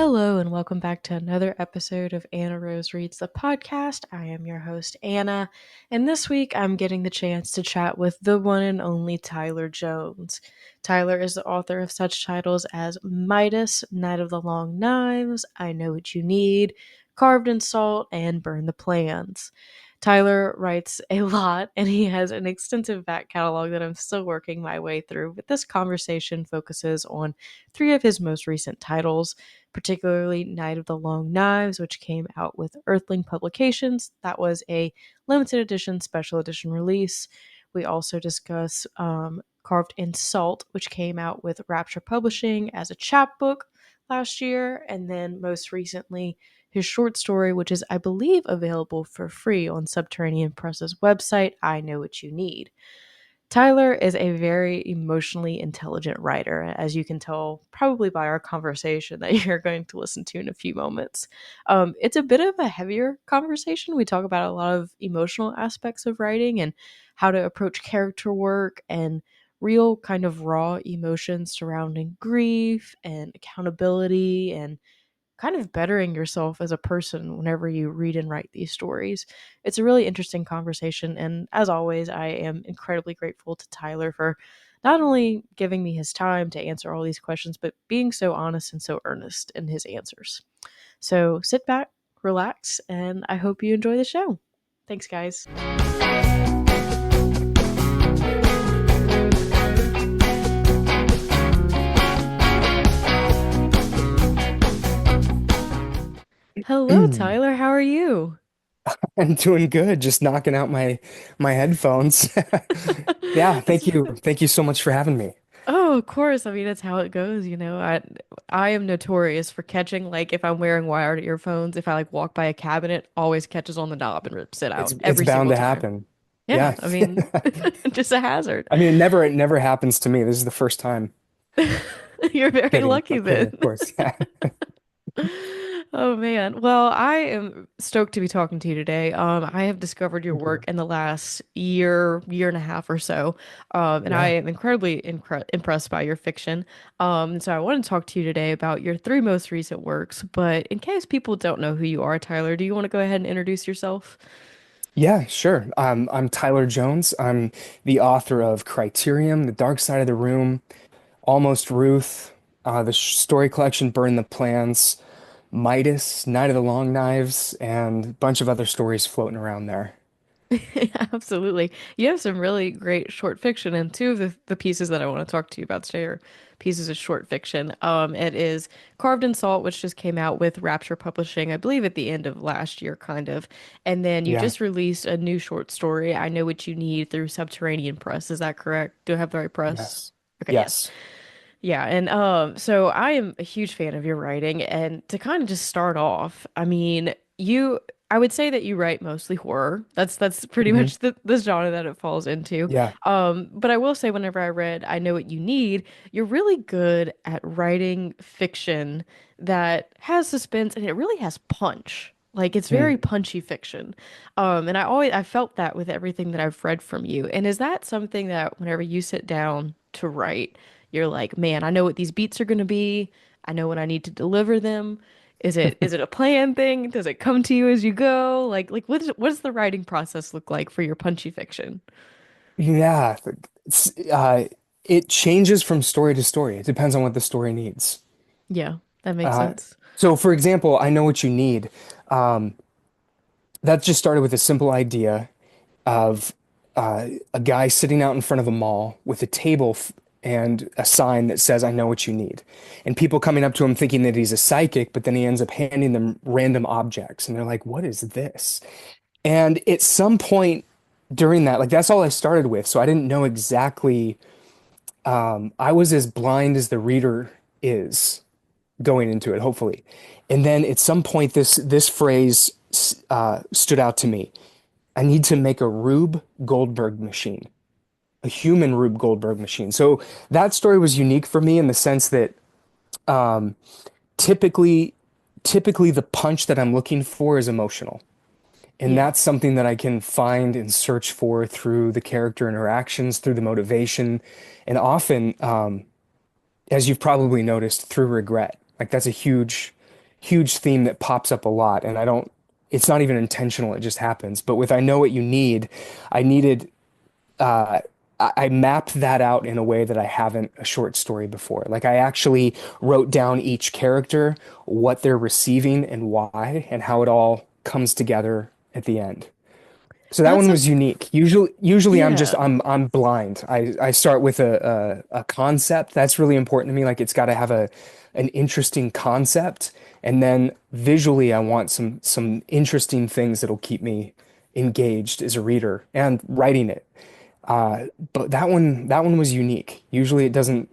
Hello, and welcome back to another episode of Anna Rose Reads the Podcast. I am your host, Anna, and this week I'm getting the chance to chat with the one and only Tyler Jones. Tyler is the author of such titles as Midas, Night of the Long Knives, I Know What You Need, Carved in Salt, and Burn the Plans. Tyler writes a lot, and he has an extensive back catalog that I'm still working my way through, but this conversation focuses on three of his most recent titles, particularly Night of the Long Knives, which came out with Earthling Publications. That was a limited edition, special edition release. We also discuss Carved in Salt, which came out with Rapture Publishing as a chapbook last year. And then most recently, his short story, which is, I believe, available for free on Subterranean Press's website, I Know What You Need. Tyler is a very emotionally intelligent writer, as you can tell probably by our conversation that you're going to listen to in a few moments. It's a bit of a heavier conversation. We talk about a lot of emotional aspects of writing and how to approach character work and real kind of raw emotions surrounding grief and accountability and kind of bettering yourself as a person whenever you read and write these stories. It's a really interesting conversation. And as always, I am incredibly grateful to Tyler for not only giving me his time to answer all these questions, but being so honest and so earnest in his answers. So sit back, relax, and I hope you enjoy the show. Thanks, guys. Hello, I'm Tyler. How are you? doing good, just knocking out my headphones. Yeah, It's thank you. Thank you so much for having me. Oh, of course. I mean, that's how it goes, you know. I am notorious for catching like if I'm wearing wired earphones, if I like walk by a cabinet, always catches on the knob and rips it It's out it's every bound single to time. happen. Yeah, Yeah. I mean, just a hazard. I mean, it never happens to me. This is the first time. You're very Kidding. lucky I'm kidding, then. of course. Yeah. Oh man. Well, I am stoked to be talking to you today. I have discovered your Thank work you. in the last year and a half or so. And I Yeah. am incredibly impressed by your fiction. So I want to talk to you today about your three most recent works. But in case people don't know who you are, Tyler, do you want to go ahead and introduce yourself? Yeah, sure. I'm Tyler Jones. I'm the author of Criterium, The Dark Side of the Room, Almost Ruth, the story collection Burn the Plans, Midas, Night of the Long Knives, and a bunch of other stories floating around there. Absolutely. You have some really great short fiction, and two of the pieces that I want to talk to you about today are pieces of short fiction. It is Carved in Salt, which just came out with Rapture Publishing, I believe at the end of last year, kind of. And then you Yeah. just released a new short story, I Know What You Need, through Subterranean Press. Is that correct? Do I have the right press? Yes. Okay, yes. Yes. Yeah, and so I am a huge fan of your writing, and to kind of just start off, I mean, I would say that you write mostly horror. That's pretty Hmm. much the genre that it falls into. Yeah. But I will say whenever I read I Know What You Need, you're really good at writing fiction that has suspense and it really has punch. Like it's very Hmm. punchy fiction. And I felt that with everything that I've read from you. And is that something that whenever you sit down to write, you're like, man, I know what these beats are going to be. I know when I need to deliver them. Is it a plan thing? Does it come to you as you go? Like what does the writing process look like for your punchy fiction? Yeah. It's, it changes from story to story. It depends on what the story needs. Yeah, that makes Uh, sense. so, for example, I Know What You Need. Um, that just started with a simple idea of a guy sitting out in front of a mall with a table and a sign that says, I know what you need. And people coming up to him thinking that he's a psychic, but then he ends up handing them random objects. And they're like, what is this? And at some point during that, like that's all I started with. So I didn't know exactly, I was as blind as the reader is going into it, hopefully. And then at some point, this phrase stood out to me. I need to make a Rube Goldberg machine, a human Rube Goldberg machine. So that story was unique for me in the sense that um, typically, typically the punch that I'm looking for is emotional. And Yeah. that's something that I can find and search for through the character interactions, through the motivation, and often, as you've probably noticed, through regret. Like that's a huge, huge theme that pops up a lot, and I don't. It's not even intentional; it just happens. But with I know what you need, I needed. Uh, I mapped that out in a way that I haven't a short story before. Like I actually wrote down each character, what they're receiving and why, and how it all comes together at the end. So And that that's one a was unique. Usually yeah. I'm blind. I start with a concept that's really important to me. Like it's got to have an interesting concept, and then visually I want some interesting things that'll keep me engaged as a reader and writing it. Uh, but that one was unique. Usually it doesn't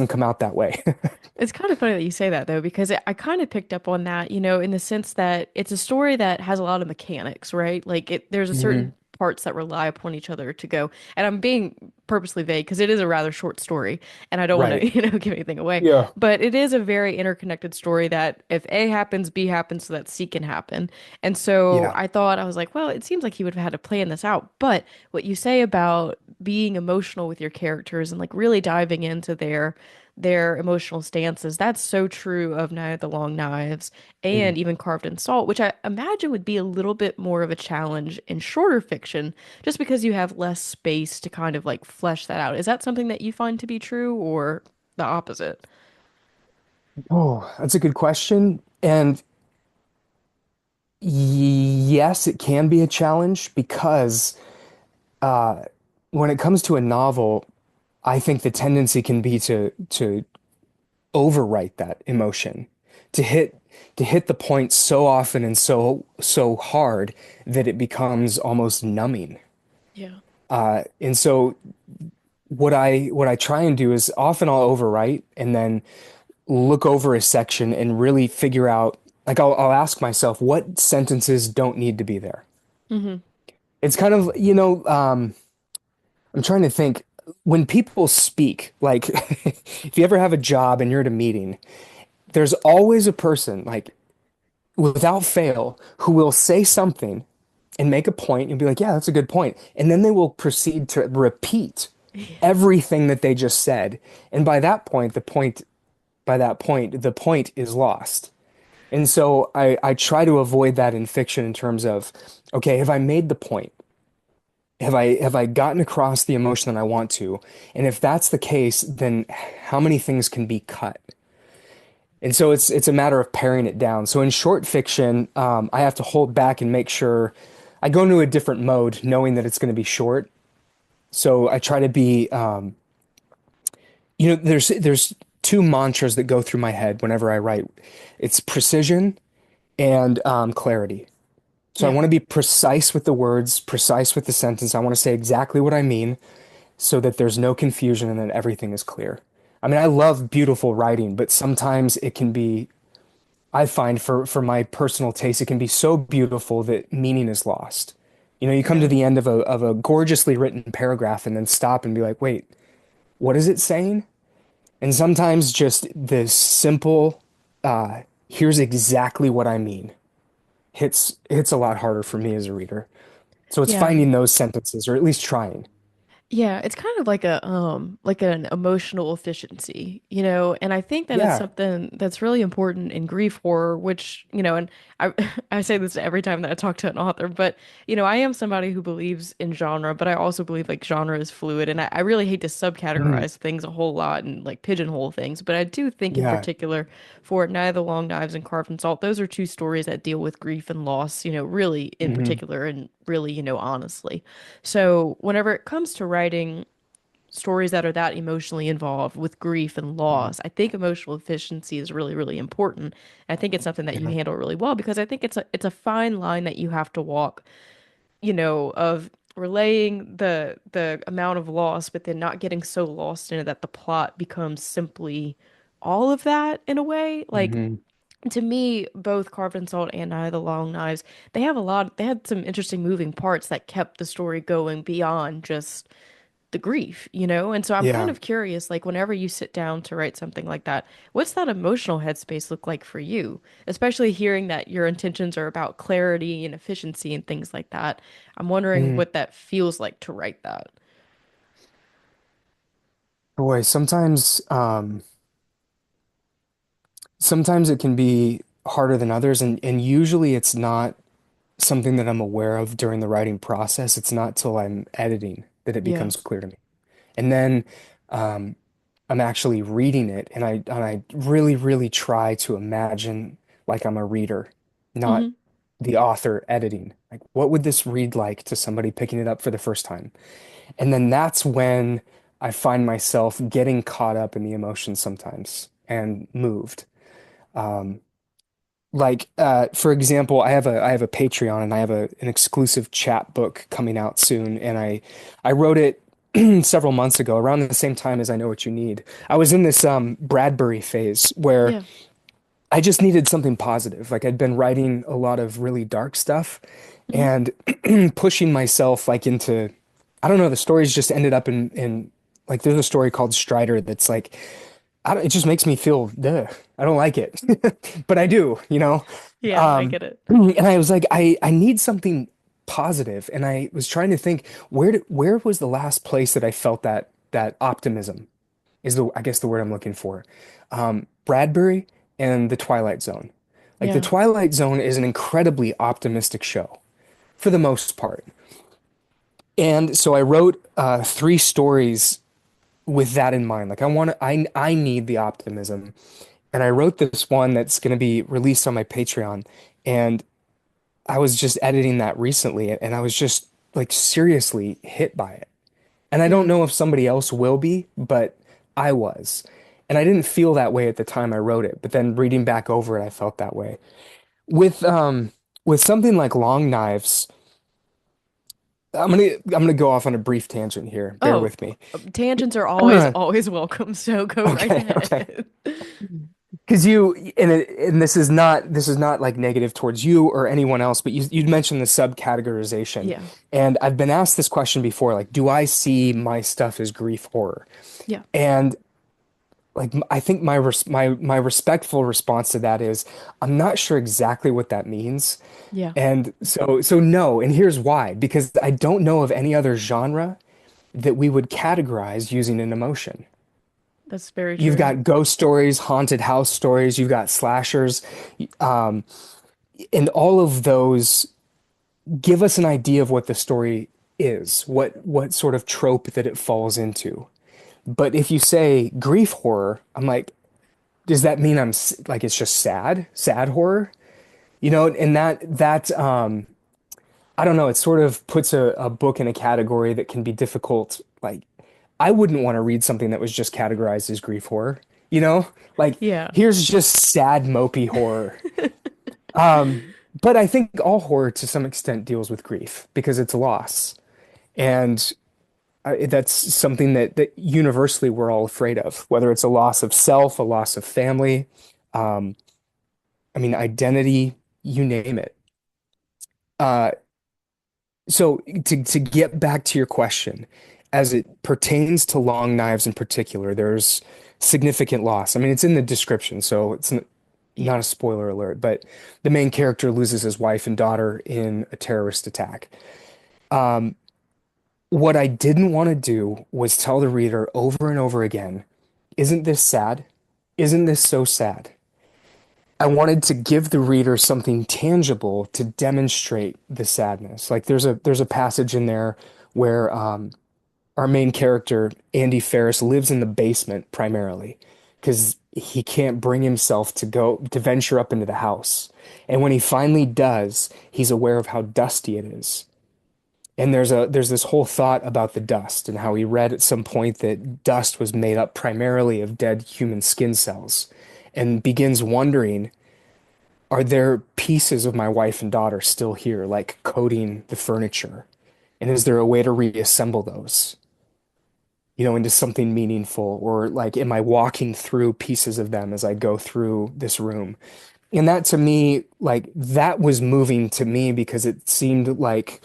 come out that way. It's kind of funny that you say that though, because I kind of picked up on that, in the sense that it's a story that has a lot of mechanics, right? Like there's a certain hmm parts that rely upon each other to go. And I'm being purposely vague because it is a rather short story, and I don't want Right. to, give anything away. Yeah. But it is a very interconnected story that if A happens, B happens, so that C can happen. And so Yeah. I was like, well, it seems like he would have had to plan this out. But what you say about being emotional with your characters and like really diving into their emotional stances. That's so true of Night of the Long Knives Mm. and even Carved in Salt, which I imagine would be a little bit more of a challenge in shorter fiction, just because you have less space to kind of like flesh that out. Is that something that you find to be true or the opposite? Oh, that's a good question. And yes, it can be a challenge because uh, when it comes to a novel, I think the tendency can be to overwrite that emotion, to hit to hit the point so often and so hard that it becomes almost numbing. Yeah. And so what I try and do is often I'll overwrite and then look over a section and really figure out like I'll ask myself what sentences don't need to be there. Hmm. It's kind of, I'm trying to think when people speak, like if you ever have a job and you're at a meeting, there's always a person, like without fail, who will say something and make a point and be like, yeah, that's a good point. And then they will proceed to repeat everything that they just said. And by that point, the point is lost. And so I try to avoid that in fiction in terms of, okay, have I made the point? Have I gotten across the emotion that I want to? And if that's the case, then how many things can be cut? And so it's a matter of paring it down. So in short fiction, I have to hold back and make sure I go into a different mode, knowing that it's going to be short. So I try to be, there's two mantras that go through my head whenever I write. It's precision and clarity. So I Yeah. want to be precise with the words, precise with the sentence. I want to say exactly what I mean so that there's no confusion and then everything is clear. I mean, I love beautiful writing, but sometimes it can be, I find for my personal taste, it can be so beautiful that meaning is lost. You come to Yeah. the end of a gorgeously written paragraph and then stop and be like, wait, what is it saying? And sometimes just the simple, here's exactly what I mean, hits a lot harder for me as a reader. So it's Yeah. finding those sentences, or at least trying. Yeah, it's kind of like like an emotional efficiency, and I think that it's Yeah. something that's really important in grief horror, which, and I I say this every time that I talk to an author, but I am somebody who believes in genre, but I also believe like genre is fluid, and I really hate to Mhm. subcategorize things a whole lot and like pigeonhole things, but I do think in Yeah. particular for Night of the Long Knives and Carved in Salt, those are two stories that deal with grief and loss, really in hmm particular and really, honestly. So, whenever it comes to writing stories that are that emotionally involved with grief and hmm loss, I think emotional efficiency is really, really important. I think it's something that you Yeah. handle really well because I think it's a fine line that you have to walk, of relaying the amount of loss, but then not getting so lost in it that the plot becomes simply all of that in a way. Like hmm to me, both Carved in Salt and Night of the Long Knives, they had some interesting moving parts that kept the story going beyond just the grief, And so I'm kind Yeah. of curious, like whenever you sit down to write something like that, what's that emotional headspace look like for you? Especially hearing that your intentions are about clarity and efficiency and things like that. I'm wondering Mhm. what that feels like to write that. Boy, sometimes it can be harder than others, and usually it's not something that I'm aware of during the writing process. It's not till I'm editing that it Yeah. becomes clear to me. And then um, I'm actually reading it, and I really, really try to imagine like I'm a reader, not Hmm. the author editing. Like, what would this read like to somebody picking it up for the first time? And then that's when I find myself getting caught up in the emotions sometimes and moved. Um, for example, I have a Patreon, and I have an exclusive chat book coming out soon, and I wrote it several months ago, around the same time as I Know What You Need. I was in this Bradbury phase where Yeah. I just needed something positive. Like, I'd been writing a lot of really dark stuff Hmm. and pushing myself like into, I don't know, the stories just ended up in like, there's a story called Strider that's like, it just makes me feel, ugh, I don't like it, but I do, you know? Yeah, I Um, get it. and I was like, I need something positive, and I was trying to think, where was the last place that I felt that optimism is I guess the word I'm looking for. Bradbury and The Twilight Zone. Like, The Yeah. Twilight Zone is an incredibly optimistic show for the most part. And so I wrote three stories with that in mind. Like, I need the optimism. And I wrote this one that's going to be released on my Patreon. And I was just editing that recently, and I was just like seriously hit by it. And I don't Yeah. know if somebody else will be, but I was. And I didn't feel that way at the time I wrote it, but then reading back over it, I felt that way. With something like Long Knives, I'm gonna go off on a brief tangent here. Bear Oh, with me. tangents are always, always welcome, so go right Okay, okay. ahead. Because and this is not like negative towards you or anyone else, but you'd mentioned the subcategorization, Yeah. and I've been asked this question before, like, do I see my stuff as grief horror? Yeah. And like, I think my respectful response to that is, I'm not sure exactly what that means, Yeah. and so no, and here's why: because I don't know of any other genre that we would categorize using an emotion. That's very You've true. got ghost stories, haunted house stories, you've got slashers, um, and all of those give us an idea of what the story is, what sort of trope that it falls into. But if you say grief horror, I'm like, does that mean like, it's just sad horror? You know, and that I don't know, it sort of puts a book in a category that can be difficult. Like, I wouldn't want to read something that was just categorized as grief horror, you know? Like, Yeah. here's just sad, mopey horror. But I think all horror to some extent deals with grief because it's loss. And that's something that universally we're all afraid of, whether it's a loss of self, a loss of family, um, I mean, identity, you name it. Uh, so to get back to your question, as it pertains to Long Knives in particular, there's significant loss. I mean, it's in the description, so it's Yeah. not a spoiler alert, but the main character loses his wife and daughter in a terrorist attack. What I didn't want to do was tell the reader over and over again, isn't this sad? Isn't this so sad? I wanted to give the reader something tangible to demonstrate the sadness. Like, there's a passage in there where our main character, Andy Ferris, lives in the basement primarily because he can't bring himself to venture up into the house. And when he finally does, he's aware of how dusty it is. And there's this whole thought about the dust and how he read at some point that dust was made up primarily of dead human skin cells, and begins wondering, are there pieces of my wife and daughter still here, like coating the furniture? And is there a way to reassemble those, into something meaningful? Or, like, am I walking through pieces of them as I go through this room? And that, to me, like, that was moving to me because it seemed like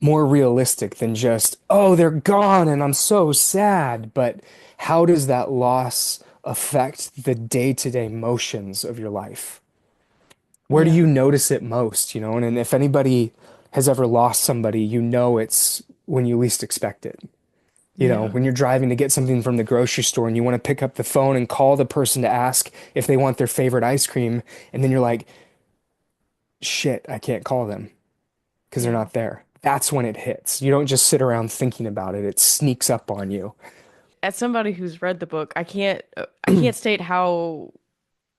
more realistic than just, oh, they're gone and I'm so sad. But how does that loss affect the day-to-day motions of your life? Where do Yeah. you notice it most, And if anybody has ever lost somebody, it's when you least expect it. You know, Yeah. when you're driving to get something from the grocery store and you want to pick up the phone and call the person to ask if they want their favorite ice cream, and then you're like, shit, I can't call them because they're Yeah. not there. That's when it hits. You don't just sit around thinking about it. It sneaks up on you. As somebody who's read the book, I can't state how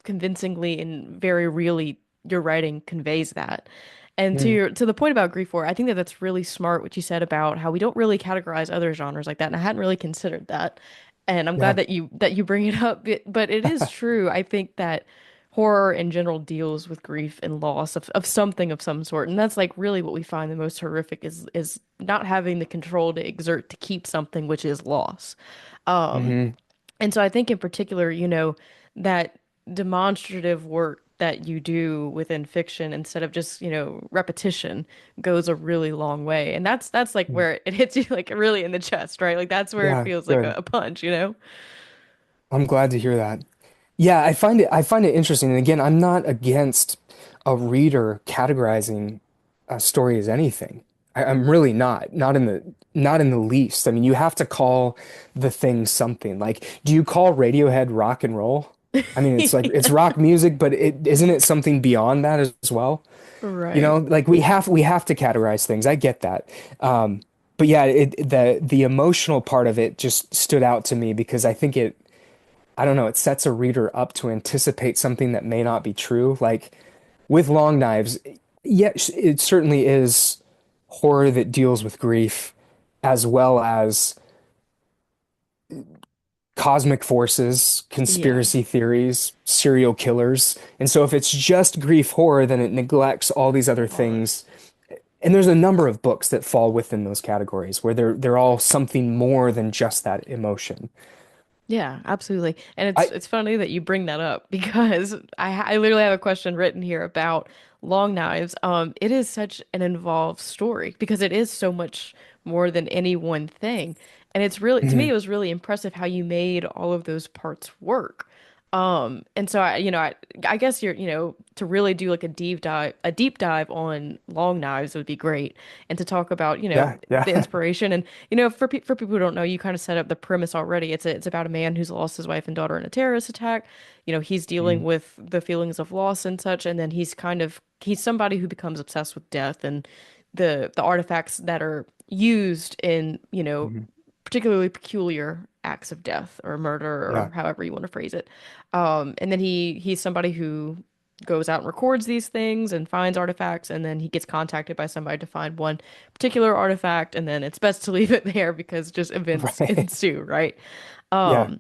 convincingly and very really your writing conveys that. And to Mm, the point about grief horror, I think that that's really smart what you said about how we don't really categorize other genres like that, and I hadn't really considered that. And I'm glad yeah. that you bring it up. But it is true. I think that horror in general deals with grief and loss of something of some sort, and that's like really what we find the most horrific is not having the control to exert to keep something, which is loss. Um, Hmm. and so I think in particular, that demonstrative work that you do within fiction instead of just, repetition goes a really long way. And that's like where it hits you like really in the chest, right? Like that's where it Yeah, feels like a, good. a punch. I'm glad to hear that. Yeah, I find it interesting. And again, I'm not against a reader categorizing a story as anything. I'm really not. Not in the least. I mean, you have to call the thing something. Like, do you call Radiohead rock and roll? I mean, it's like it's rock music, but it isn't it something beyond that as well? You know, Right. like we have to categorize things. I get that. Um, but yeah, the emotional part of it just stood out to me because I don't know, it sets a reader up to anticipate something that may not be true. Like with Long Knives, yes, it certainly is horror that deals with grief as well as cosmic forces, Yeah. conspiracy theories, serial killers. And so if it's just grief horror, then it neglects all these other All that. things. And there's a number of books that fall within those categories where they're all something more than just that emotion. Yeah, absolutely. And it's I it's funny that you bring that up because I literally have a question written here about Long Knives. It is such an involved story because it is so much more than any one thing. And it's really to me Mhm. it was really impressive how you made all of those parts work. And so I guess to really do like a deep dive on Long Knives would be great, and to talk about Yeah, the yeah. inspiration. And for people who don't know, you kind of set up the premise already. It's about a man who's lost his wife and daughter in a terrorist attack. He's dealing Mhm. with the feelings of loss and such, and then he's somebody who becomes obsessed with death and the artifacts that are used in Mhm. particularly peculiar acts of death or murder or Yeah. however you want to phrase it. And then he's somebody who goes out and records these things and finds artifacts, and then he gets contacted by somebody to find one particular artifact, and then it's best to leave it there because just events Right. ensue, right? Yeah.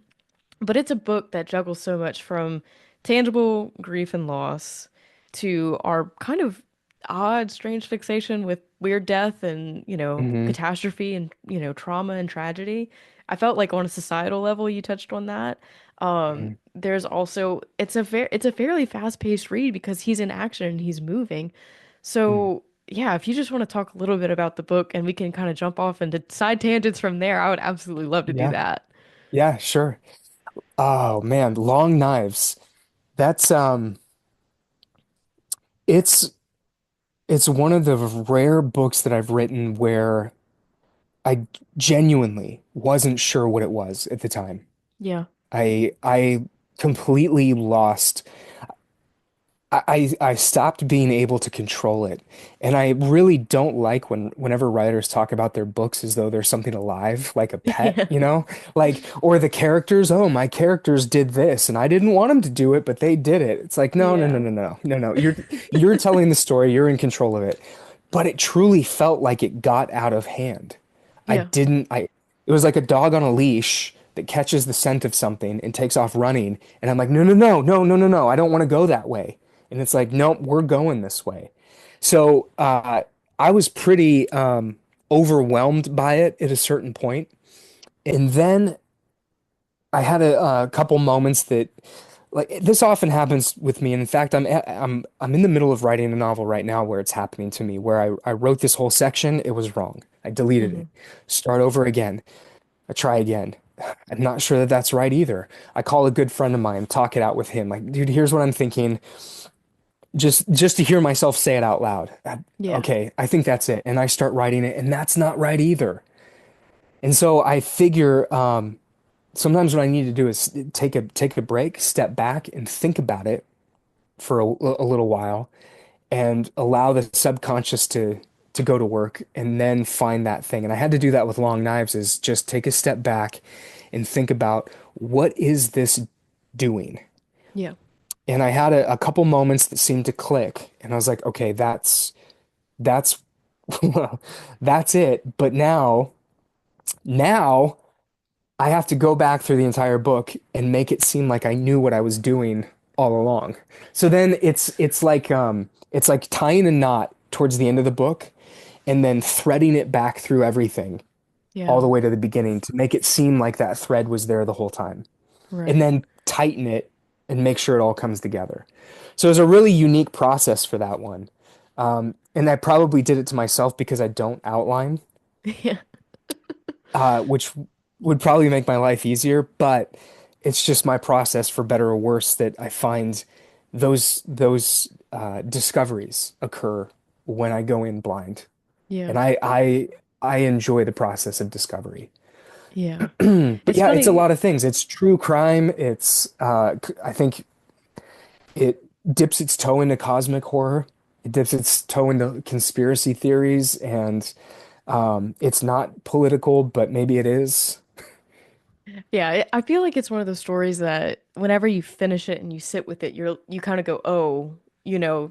But it's a book that juggles so much from tangible grief and loss to our kind of odd, strange fixation with weird death and, Hmm. catastrophe and, trauma and tragedy. I felt like on a societal level, you touched on that. Hmm. There's also it's a fairly fast-paced read because he's in action and he's moving. Mm. So yeah, if you just want to talk a little bit about the book and we can kind of jump off into side tangents from there, I would absolutely love to do Yeah. that. Yeah, sure. Oh man, Long Knives. That's it's it's one of the rare books that I've written where I genuinely wasn't sure what it was at the time. Yeah. I completely lost I stopped being able to control it. And I really don't like whenever writers talk about their books as though they're something alive, like a pet, Yeah. you know? Like, or the characters, oh, my characters did this and I didn't want them to do it, but they did it. It's like, no, no, no, Yeah. no, no, no, no. You're telling the story, you're in control of it. But it truly felt like it got out of hand. I Yeah. didn't I It was like a dog on a leash that catches the scent of something and takes off running. And I'm like, no, no, no, no, no, no, no. I don't want to go that way. And it's like, nope, we're going this way. So I was pretty overwhelmed by it at a certain point. And then I had a couple moments that, like, this often happens with me. And in fact, I'm in the middle of writing a novel right now where it's happening to me, where I wrote this whole section, it was wrong. I deleted Hmm. it. Start over again. I try again. I'm not sure that that's right either. I call a good friend of mine, talk it out with him. Like, dude, here's what I'm thinking. Just to hear myself say it out loud. Yeah. Okay, I think that's it. And I start writing it, and that's not right either. And so I figure sometimes what I need to do is take a break, step back, and think about it for a little while, and allow the subconscious to go to work, and then find that thing. And I had to do that with Long Knives, is just take a step back and think about, what is this doing? Yeah. And I had a couple moments that seemed to click, and I was like, okay, that's that's it. But now I have to go back through the entire book and make it seem like I knew what I was doing all along. So then it's like tying a knot towards the end of the book and then threading it back through everything all Yeah. the way to the beginning to make it seem like that thread was there the whole time. And Right. then tighten it and make sure it all comes together. So it was a really unique process for that one. And I probably did it to myself because I don't outline, Yeah. which would probably make my life easier, but it's just my process, for better or worse, that I find those discoveries occur when I go in blind. Yeah. And I enjoy the process of discovery. Yeah. But It's yeah, it's a funny. lot of things. It's true crime. I think it dips its toe into cosmic horror. It dips its toe into conspiracy theories, and it's not political, but maybe it is. Yeah, I feel like it's one of those stories that whenever you finish it and you sit with it, you kind of go, oh,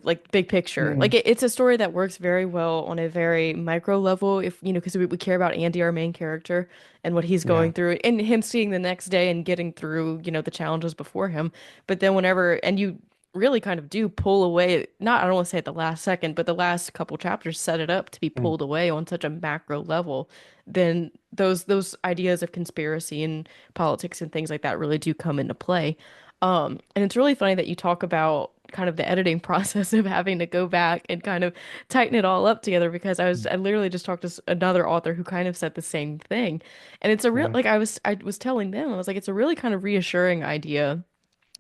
like big picture. Like Mm, it's a story that works very well on a very micro level. If because we care about Andy, our main character, and what he's yeah. going through, and him seeing the next day and getting through, the challenges before him. But then whenever, and you really kind of do pull away, not I don't want to say at the last second, but the last couple chapters set it up to be Mm, pulled away on such a macro level. Then those ideas of conspiracy and politics and things like that really do come into play. And it's really funny that you talk about kind of the editing process of having to go back and kind of tighten it all up together because I literally just talked to another author who kind of said the same thing. And it's a real yeah. like I was telling them, I was like, it's a really kind of reassuring idea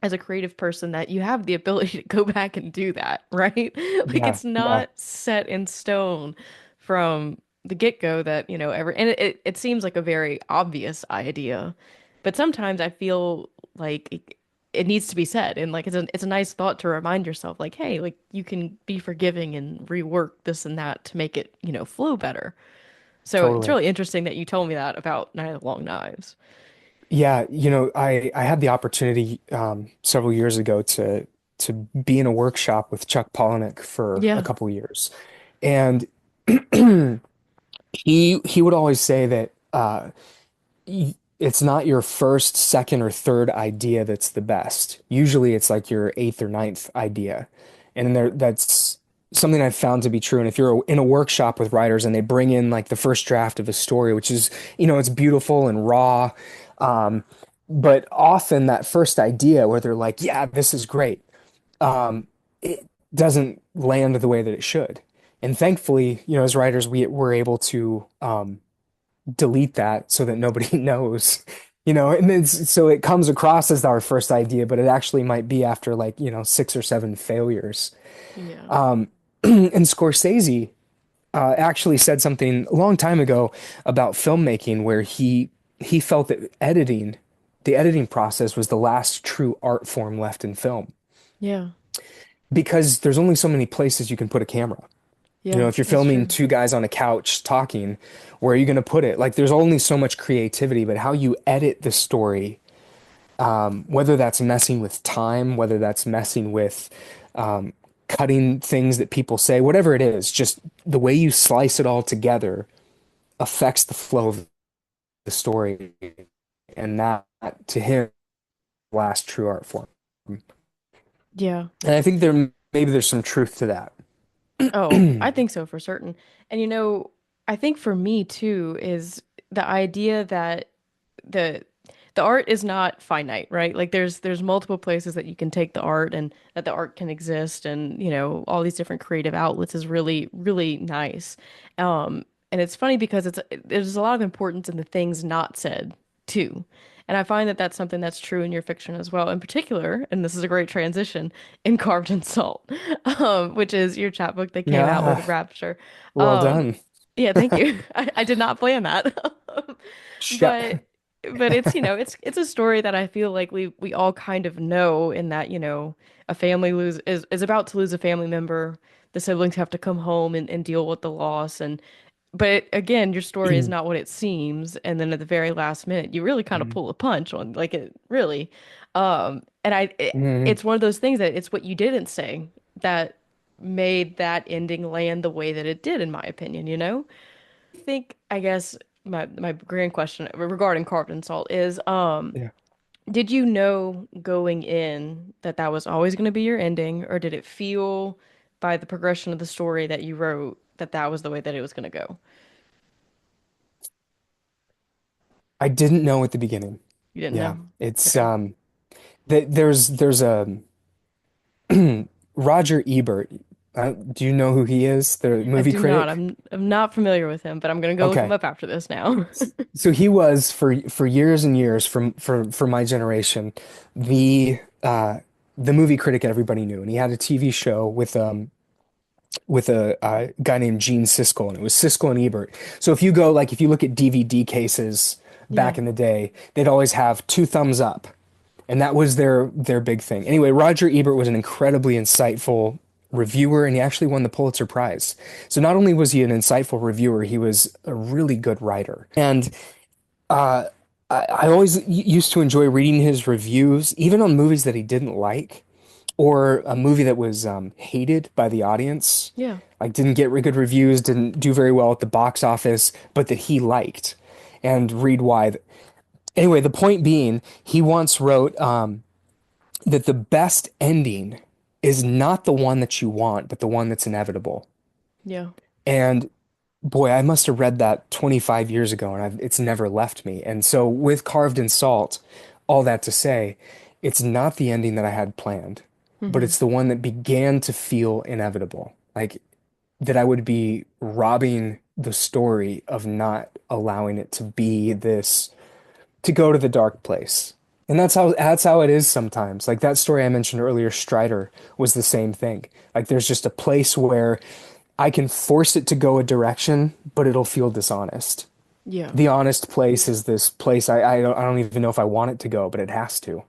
as a creative person that you have the ability to go back and do that, right? Like Yeah. it's Yeah. not set in stone from the get-go that, and it seems like a very obvious idea, but sometimes I feel like it needs to be said and like it's a nice thought to remind yourself like, hey, like you can be forgiving and rework this and that to make it, flow better. So it's Totally. really interesting that you told me that about Night of the Long Knives. Yeah, I had the opportunity several years ago to be in a workshop with Chuck Palahniuk for a Yeah. couple years. And he would always say that it's not your first, second, or third idea that's the best. Usually it's like your eighth or ninth idea. And that's something I've found to be true. And if you're in a workshop with writers and they bring in like the first draft of a story, which is, it's beautiful and raw. Um, but often that first idea where they're like, yeah, this is great, it doesn't land the way that it should. And thankfully, as writers, we were able to delete that so that nobody knows, and then so it comes across as our first idea, but it actually might be after like, six or seven failures. Yeah. And Scorsese actually said something a long time ago about filmmaking where he felt that the editing process was the last true art form left in film Yeah. because there's only so many places you can put a camera. Yeah, If you're that's filming true. two guys on a couch talking, where are you going to put it? Like, there's only so much creativity, but how you edit the story, whether that's messing with time, whether that's messing with um, cutting things that people say, whatever it is, just the way you slice it all together affects the flow of the story. And that, to him, last true art form. Yeah. And I think maybe there's some truth to that. Oh, I think so for certain. And I think for me too is the idea that the the art is not finite, right? Like there's multiple places that you can take the art and that the art can exist and, all these different creative outlets is really, really nice. Um, and it's funny because there's a lot of importance in the things not said too. And I find that that's something that's true in your fiction as well, in particular, and this is a great transition in Carved in Salt, which is your chapbook that came out with Yeah, Rapture. well Um, done. Yeah, thank you. I did not plan that. Shut. But it's, it's a story that I feel like we all kind of know in that, a family is about to lose a family member. The siblings have to come home and deal with the loss. But again, your story is not what it seems. And then at the very last minute, you really kind of Mhm. pull a punch on like it really. Mhm. It's one of those things that it's what you didn't say that made that ending land the way that it did, in my opinion, you know? I guess my grand question regarding Carved in Salt is, Yeah. did you know going in that that was always going to be your ending, or did it feel by the progression of the story that you wrote that that was the way that it was going to go? I didn't know at the beginning. You didn't Yeah. know? It's Okay. there's a Roger Ebert. Do you know who he is? The I movie do not. critic? I'm not familiar with him, but I'm gonna go look him Okay. up after this now. So he was for years and years for my generation the movie critic everybody knew, and he had a TV show with a guy named Gene Siskel, and it was Siskel and Ebert. So if you look at DVD cases Yeah. back in the day, they'd always have two thumbs up, and that was their big thing. Anyway, Roger Ebert was an incredibly insightful reviewer, and he actually won the Pulitzer Prize. So not only was he an insightful reviewer, he was a really good writer. And uh, I always used to enjoy reading his reviews, even on movies that he didn't like, or a movie that was hated by the audience, Yeah. like didn't get good reviews, didn't do very well at the box office, but that he liked, and read why. Anyway, the point being, he once wrote that the best ending is not the one that you want, but the one that's inevitable. Yeah. And boy, I must have read that 25 years ago, and it's never left me. And so, with Carved in Salt, all that to say, it's not the ending that I had planned, but Hmm. it's the one that began to feel inevitable. Like that I would be robbing the story of not allowing it to be this, to go to the dark place. And that's how it is sometimes. Like that story I mentioned earlier, Strider, was the same thing. Like there's just a place where I can force it to go a direction, but it'll feel dishonest. Yeah. The honest place is this place I don't even know if I want it to go, but it has to.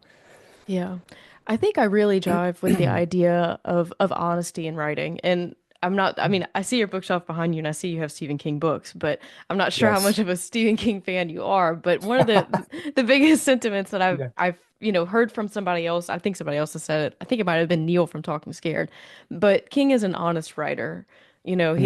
Yeah. I think I really jive with the idea of honesty in writing. And I mean, I see your bookshelf behind you and I see you have Stephen King books, but I'm not sure how much Yes. of a Stephen King fan you are. But one of the biggest sentiments that Yeah. I've heard from somebody else, I think somebody else has said it. I think it might have been Neil from Talking Scared. But King is an honest writer. Mm,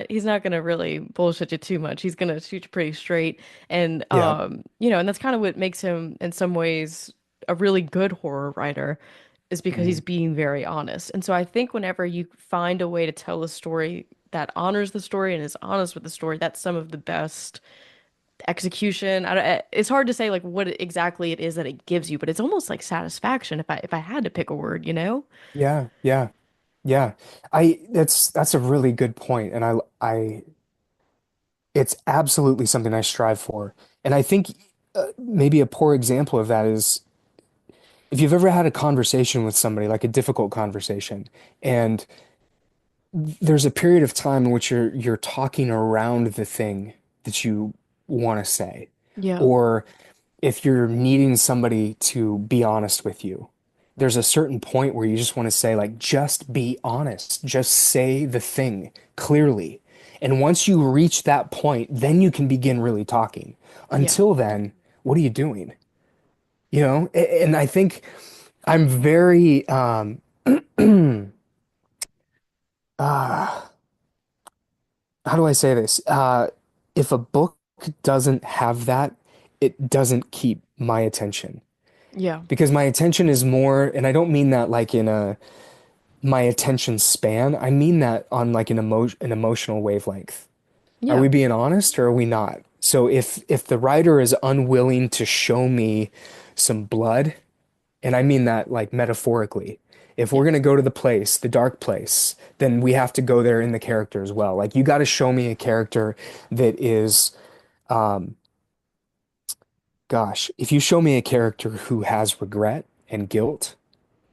He's not gonna really bullshit you too much. He's gonna shoot you pretty straight. And yeah. and that's kind of what makes him in some ways a really good horror writer is because he's Mm, being very honest. And so I think whenever you find a way to tell a story that honors the story and is honest with the story, that's some of the best execution. It's hard to say like what exactly it is that it gives you, but it's almost like satisfaction if I had to pick a word, you know? yeah. Yeah. Yeah. That's a really good point, and I it's absolutely something I strive for. And I think maybe a poor example of that is if you've ever had a conversation with somebody, like a difficult conversation, and there's a period of time in which you're talking around the thing that you want to say, Yeah. or if you're needing somebody to be honest with you, there's a certain point where you just want to say, like, just be honest, just say the thing clearly. And once you reach that point, then you can begin really talking. Yeah. Until then, what are you doing? You know? And I think I'm very uh how do I say this? If a book doesn't have that, it doesn't keep my attention. Yeah. Because my attention is more, and I don't mean that like in a my attention span. I mean that on like an emotional wavelength. Are Yeah. we being honest or are we not? So if the writer is unwilling to show me some blood, and I mean that like metaphorically, if we're Yeah. gonna go to the place, the dark place, then we have to go there in the character as well. Like you got to show me a character that is, um, gosh, if you show me a character who has regret and guilt,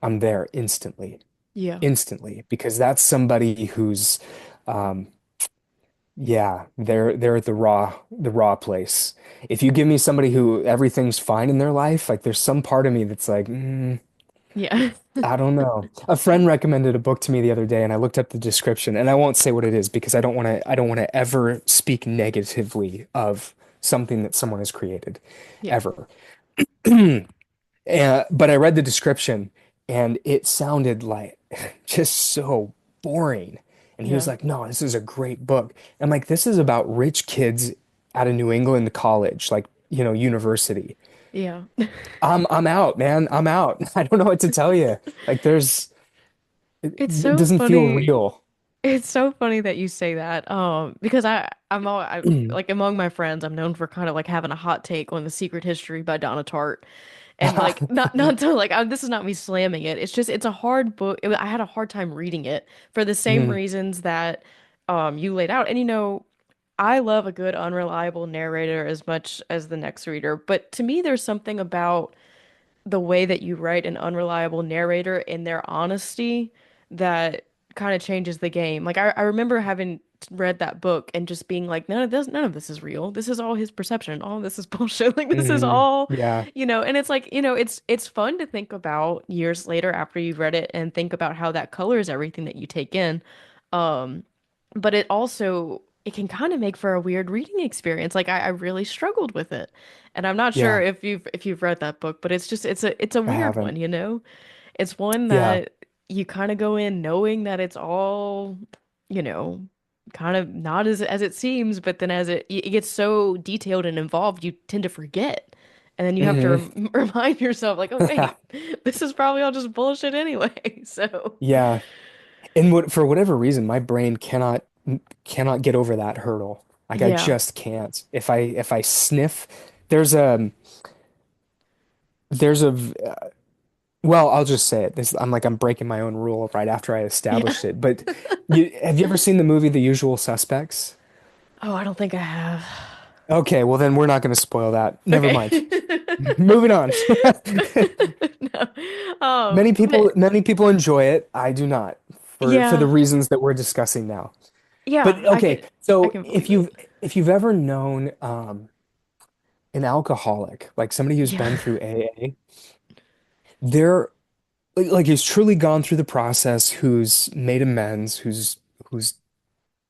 I'm there instantly, Yeah. instantly, because that's somebody who's, um, Yeah, they're at the raw place. If you give me somebody who everything's fine in their life, like there's some part of me that's like, Yeah. I don't know. A friend recommended a book to me the other day, and I looked up the description, and I won't say what it is because I don't want to ever speak negatively of something that someone has created, Yeah. ever. But I read the description, and it sounded like just so boring. And he was Yeah. like, "No, this is a great book." I'm like, "This is about rich kids out of New England college, like, university." Yeah. I'm out, man. I'm out. I don't know what to tell you. Like It's it so doesn't feel funny. real. It's so funny that you say that. Because I like among my friends, I'm known for kind of like having a hot take on The Secret History by Donna Tartt. And like not to like this is not me slamming it. It's just it's a hard book. I had a hard time reading it for the same Mm, reasons that you laid out. And I love a good unreliable narrator as much as the next reader, but to me there's something about the way that you write an unreliable narrator in their honesty that kind of changes the game. Like I remember having read that book and just being like, none of this is real. This is all his perception. All this is bullshit. Like this is all, yeah. and it's like, it's fun to think about years later after you've read it and think about how that colors everything that you take in. Um, but it can kind of make for a weird reading experience. Like I really struggled with it. And I'm not sure Yeah. if you've read that book, but it's a I weird haven't. one. It's one Yeah. that you kind of go in knowing that it's all, you know, kind of not as it seems, but then as it gets so detailed and involved, you tend to forget. And then you have to hmm remind yourself like, "Oh wait, this is probably all just bullshit anyway." So, Yeah. And for whatever reason, my brain cannot get over that hurdle. Like I yeah. just can't. If I sniff, there's a there's a well, I'll just say it. I'm breaking my own rule right after I Yeah. established it. But have you ever seen the movie The Usual Suspects? Oh, I don't think I have. Okay, well then we're not going to spoil that. Never mind. Okay. Moving on. No. Many But people many people enjoy it. I do not for the yeah. reasons that we're discussing now. But Yeah, okay, I so can believe if it. you've ever known an alcoholic, like somebody who's Yeah. been through AA, they're like who's truly gone through the process, who's made amends, who's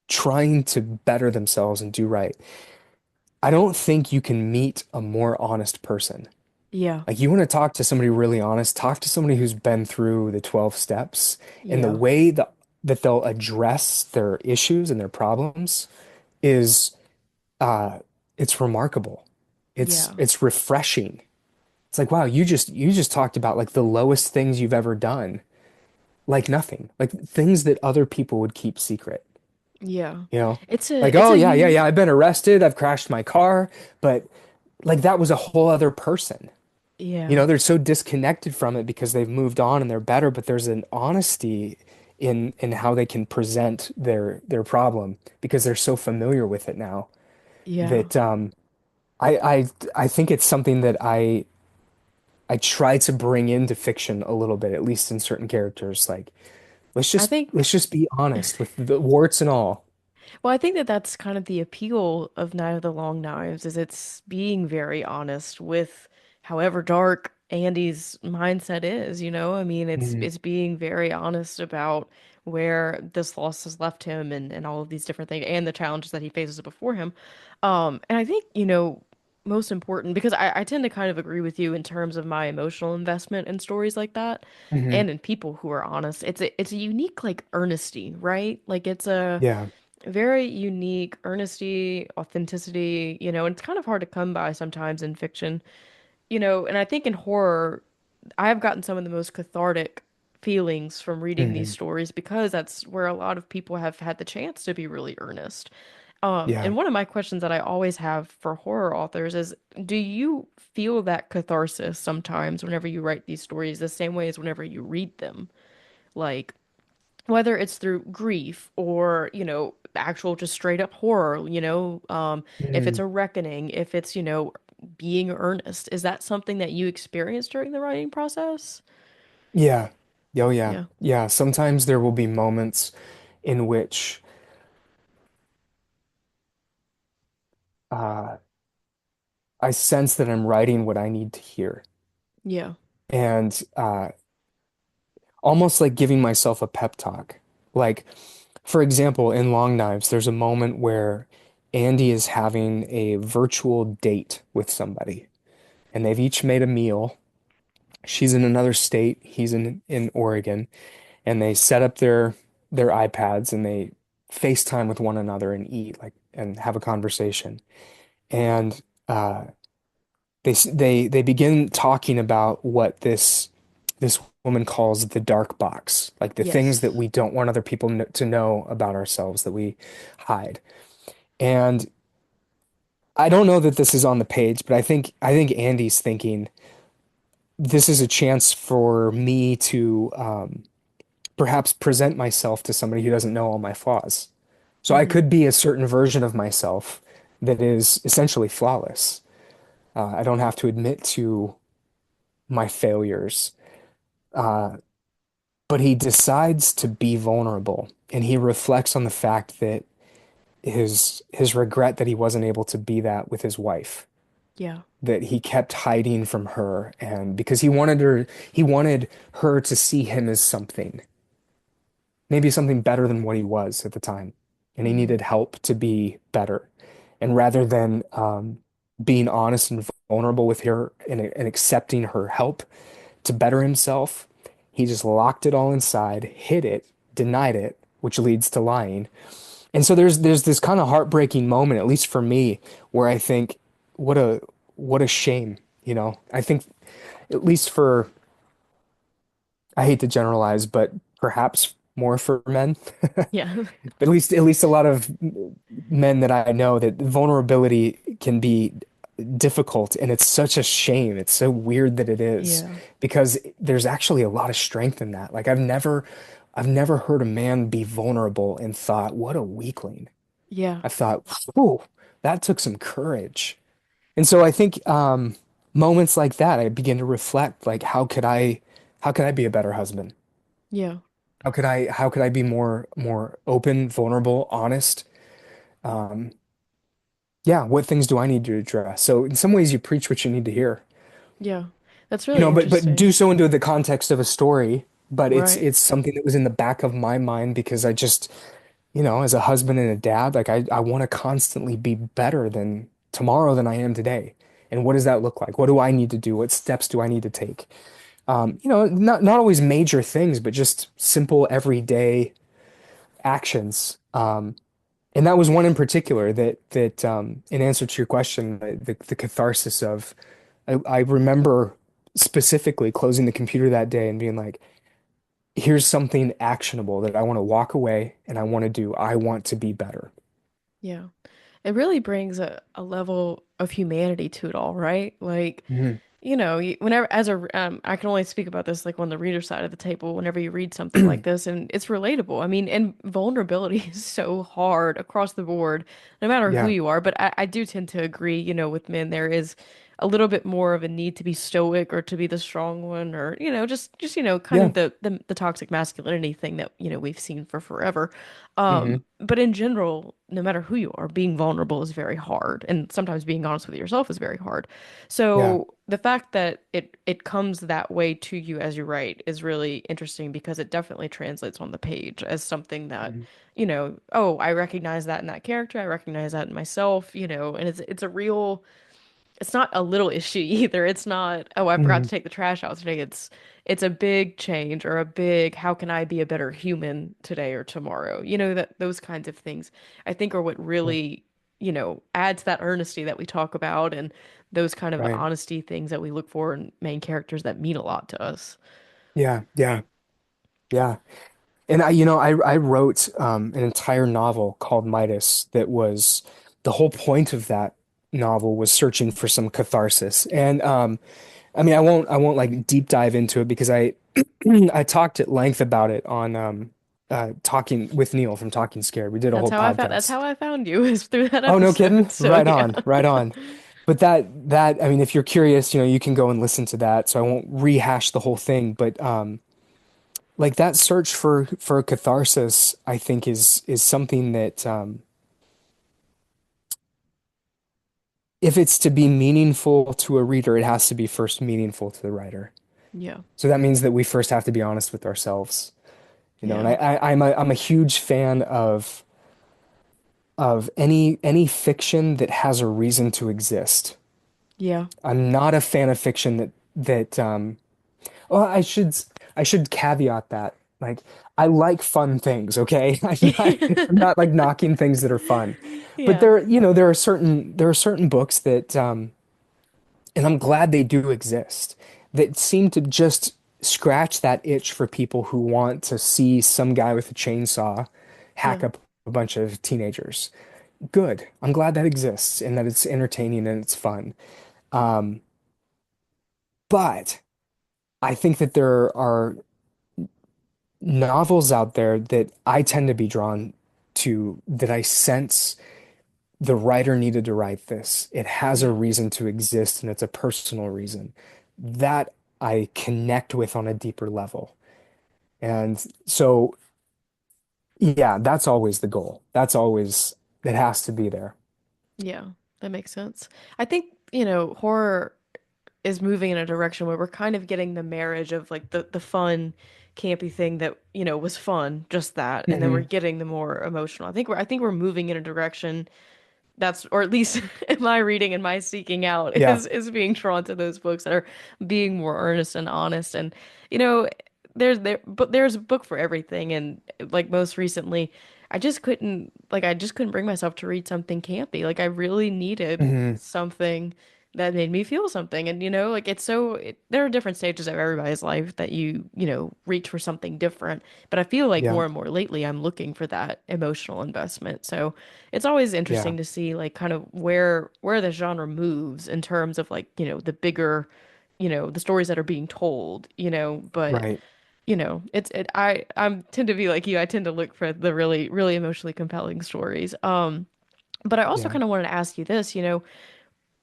trying to better themselves and do right. I don't think you can meet a more honest person. Yeah. Like you want to talk to somebody really honest, talk to somebody who's been through the 12 steps and the Yeah. way that they'll address their issues and their problems is uh it's remarkable. It's Yeah. it's refreshing. It's like, wow, you just talked about like the lowest things you've ever done. Like nothing. Like things that other people would keep secret, Yeah. you know? It's Like, a it's oh a yeah, yeah, yeah, unique I've been arrested, I've crashed my car, but like that was a whole other person. yeah. They're so disconnected from it because they've moved on and they're better, but there's an honesty in how they can present their problem because they're so familiar with it now Yeah. that I think it's something that I try to bring into fiction a little bit, at least in certain characters. Like let's I just think let's just be honest with the warts and all. Well, I think that that's kind of the appeal of Night of the Long Knives is it's being very honest with however dark Andy's mindset is. I mean, it's Mhm. it's being very honest about where this loss has left him and all of these different things and the challenges that he faces before him. And I think, most important because I tend to kind of agree with you in terms of my emotional investment in stories like that Mhm. and in people who are honest. It's a unique like earnesty, right? Like it's a Yeah. very unique earnesty, authenticity, and it's kind of hard to come by sometimes in fiction, and I think in horror, I have gotten some of the most cathartic feelings from reading these Mhm. stories because that's where a lot of people have had the chance to be really earnest. Yeah. And one of my questions that I always have for horror authors is, do you feel that catharsis sometimes whenever you write these stories the same way as whenever you read them? Like, whether it's through grief or actual just straight up horror, if it's Mhm. a reckoning, if it's being earnest, is that something that you experience during the writing process? Yeah. Oh yeah. Yeah. Yeah. Sometimes there will be moments in which uh, I sense that I'm writing what I need to hear. Yeah. And almost like giving myself a pep talk. Like, for example, in Long Knives, there's a moment where Andy is having a virtual date with somebody, and they've each made a meal. She's in another state, he's in Oregon, and they set up their iPads and they FaceTime with one another and eat like and have a conversation. And uh, they begin talking about what this woman calls the dark box, like the things that Yes. we don't want other people to know about ourselves that we hide. And I don't know that this is on the page, but I think Andy's thinking this is a chance for me to perhaps present myself to somebody who doesn't know all my flaws. So I Hmm. could be a certain version of myself that is essentially flawless. I don't have to admit to my failures. Uh, but he decides to be vulnerable, and he reflects on the fact that his regret that he wasn't able to be that with his wife, Yeah. that he kept hiding from her, and because he wanted her to see him as something, maybe something better than what he was at the time, and he Hmm. needed help to be better. And rather than being honest and vulnerable with her and accepting her help to better himself, he just locked it all inside, hid it, denied it, which leads to lying. And so there's this kind of heartbreaking moment, at least for me, where I think, what a what a shame, you know. I think at least for I hate to generalize, but perhaps more for men, Yeah. at least a lot of men that I know, that vulnerability can be difficult, and it's such a shame. It's so weird that it is, Yeah. because there's actually a lot of strength in that. Like I've never heard a man be vulnerable and thought, what a weakling. Yeah. I thought, whew, that took some courage. And so I think moments like that, I begin to reflect, like, how could I be a better husband? Yeah. How could I be more open, vulnerable, honest? Um, yeah, what things do I need to address? So in some ways you preach what you need to hear. Yeah. That's You really know, but do interesting. so into the context of a story, but it's Right. it's something that was in the back of my mind because I just, as a husband and a dad, like I want to constantly be better than tomorrow than I am today. And what does that look like? What do I need to do? What steps do I need to take? Not always major things, but just simple everyday actions. And that was one in particular that in answer to your question, the catharsis of I remember specifically closing the computer that day and being like, here's something actionable that I want to walk away and I want to do. I want to be better. Yeah. It really brings a level of humanity to it all, right? Like, Mhm. whenever as a I can only speak about this like on the reader side of the table whenever you read something like this and it's relatable. I mean, and vulnerability is so hard across the board, no matter who Yeah. you are. But I do tend to agree, with men there is a little bit more of a need to be stoic or to be the strong one or, just kind Yeah. of the toxic masculinity thing that, we've seen for forever. Hmm. But in general, no matter who you are, being vulnerable is very hard, and sometimes being honest with yourself is very hard. Yeah. So the fact that it comes that way to you as you write is really interesting because it definitely translates on the page as something that, Mhm. oh, I recognize that in that character, I recognize that in myself, and it's a real it's not a little issue either. It's not, oh, I forgot to Mhm. take the trash out today. It's a big change or a big, how can I be a better human today or tomorrow? That those kinds of things I think are what Yeah. really, adds that earnesty that we talk about and those kind of Right. honesty things that we look for in main characters that mean a lot to us. Yeah. Yeah. Yeah. And I wrote an entire novel called Midas that was the whole point of that novel was searching for some catharsis. And I mean, I won't like deep dive into it because I I talked at length about it on talking with Neil from Talking Scared. We did a whole That's podcast. how I found you is through that Oh, no kidding? episode. So Right yeah. on, right on. But that I mean, if you're curious, you can go and listen to that. So I won't rehash the whole thing, but like that search for catharsis, I think is something that if it's to be meaningful to a reader, it has to be first meaningful to the writer. Yeah. So that means that we first have to be honest with ourselves, and Yeah. I'm a huge fan of any fiction that has a reason to exist. Yeah. I'm not a fan of fiction well, I should caveat that. Like, I like fun things, okay? I'm not like knocking things that are fun. But Yeah. there are certain books that and I'm glad they do exist, that seem to just scratch that itch for people who want to see some guy with a chainsaw hack Yeah. up a bunch of teenagers. Good. I'm glad that exists and that it's entertaining and it's fun. Um, but I think that there are novels out there that I tend to be drawn to, that I sense the writer needed to write this. It has a Yeah. reason to exist and it's a personal reason that I connect with on a deeper level. And so, yeah, that's always the goal. It has to be there. Yeah. That makes sense. I think, horror is moving in a direction where we're kind of getting the marriage of like the fun campy thing that was fun, just that, and then we're Hmm. getting the more emotional. I think we're moving in a direction that's, or at least in my reading and my seeking out, Yeah. is being drawn to those books that are being more earnest and honest. And you know there's a book for everything. And like most recently, I just couldn't bring myself to read something campy. Like I really needed Hmm. something that made me feel something. And like there are different stages of everybody's life that reach for something different. But I feel like Yeah. more and more lately I'm looking for that emotional investment. So it's always Yeah. interesting to see like kind of where the genre moves in terms of like, the bigger, the stories that are being told, but Right. I tend to be like you. I tend to look for the really, really emotionally compelling stories. But I also Yeah. kind of wanted to ask you this,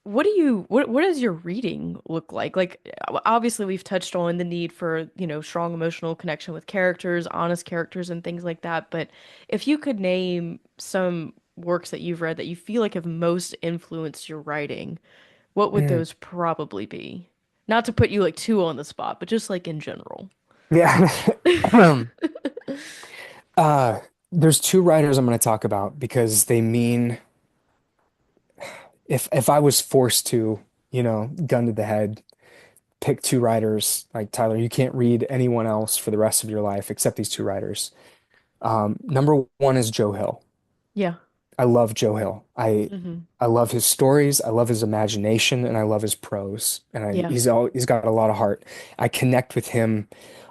what does your reading look like? Like obviously we've touched on the need for, strong emotional connection with characters, honest characters and things like that, but if you could name some works that you've read that you feel like have most influenced your writing, what would Mm. those probably be? Not to put you like too on the spot, but just like in general. Yeah. Um, uh, there's two writers I'm going to talk about because they mean, if I was forced to, gun to the head, pick two writers, like Tyler, you can't read anyone else for the rest of your life except these two writers. Number one is Joe Hill. Yeah. I love Joe Hill. Hmm. I love his stories, I love his imagination, and I love his prose. And Yeah. he's got a lot of heart. I connect with him.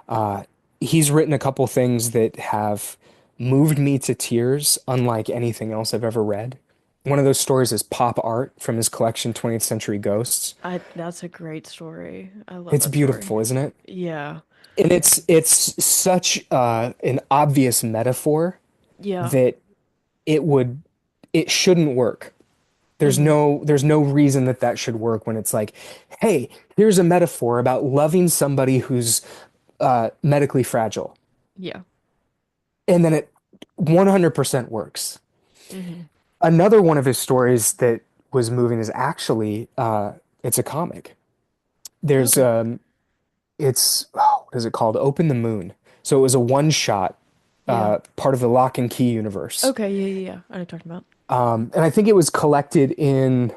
Uh, he's written a couple things that have moved me to tears, unlike anything else I've ever read. One of those stories is Pop Art from his collection 20th Century Ghosts. That's a great story. I love It's that story. beautiful, isn't it? Yeah. And it's such an obvious metaphor Yeah. that it would it shouldn't work. Hmm. There's no reason that that should work when it's like, hey, here's a metaphor about loving somebody who's medically fragile, Yeah. and then it 100% works. Hmm. Another one of his stories that was moving is actually it's a comic. There's Okay. it's what is it called? Open the Moon. So it was a one shot, Yeah. part of the Lock and Key universe. Okay. Yeah. Yeah. Yeah. I know what you're talking about. And I think it was collected in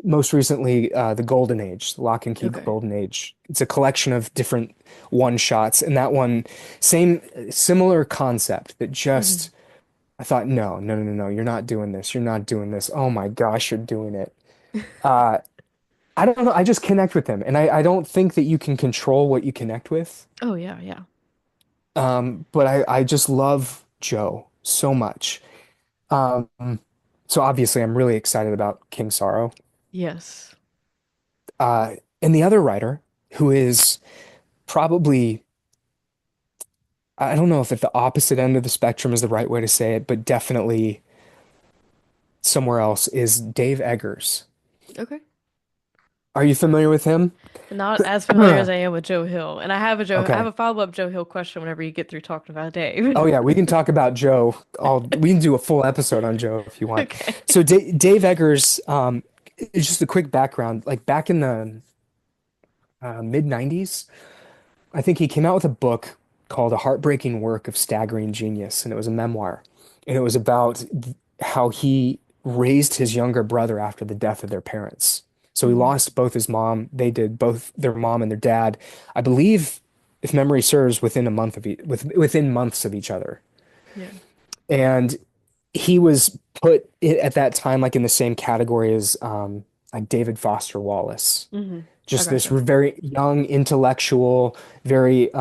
most recently the Golden Age, Lock and Key Okay. Golden Age. It's a collection of different one shots, and that one, similar concept that Hmm. just I thought, no, no, no, no, no, you're not doing this. You're not doing this. Oh my gosh, you're doing it. Uh, I don't know. I just connect with him, and I don't think that you can control what you connect with. Oh yeah. Yeah. But I just love Joe so much. Um, so obviously, I'm really excited about King Sorrow. Yes. And the other writer, who is probably, I don't know if at the opposite end of the spectrum is the right way to say it, but definitely somewhere else, is Dave Eggers. Okay. Are you familiar with him? Not as familiar as I am with Joe Hill. And I have Okay. a follow-up Joe Hill question whenever you get through talking about Dave. Oh yeah, we can talk about Joe. We can do a full episode on Joe if you want. Okay. So Dave Eggers, is just a quick background. Like back in the mid '90s, I think he came out with a book called A Heartbreaking Work of Staggering Genius, and it was a memoir, and it was about how he raised his younger brother after the death of their parents. So he Hmm. lost both his mom. They did both their mom and their dad, I believe, if memory serves, within a month of within months of each other. Yeah. And he was put at that time like in the same category as like David Foster Wallace, Hmm. I just this gotcha. very young intellectual, very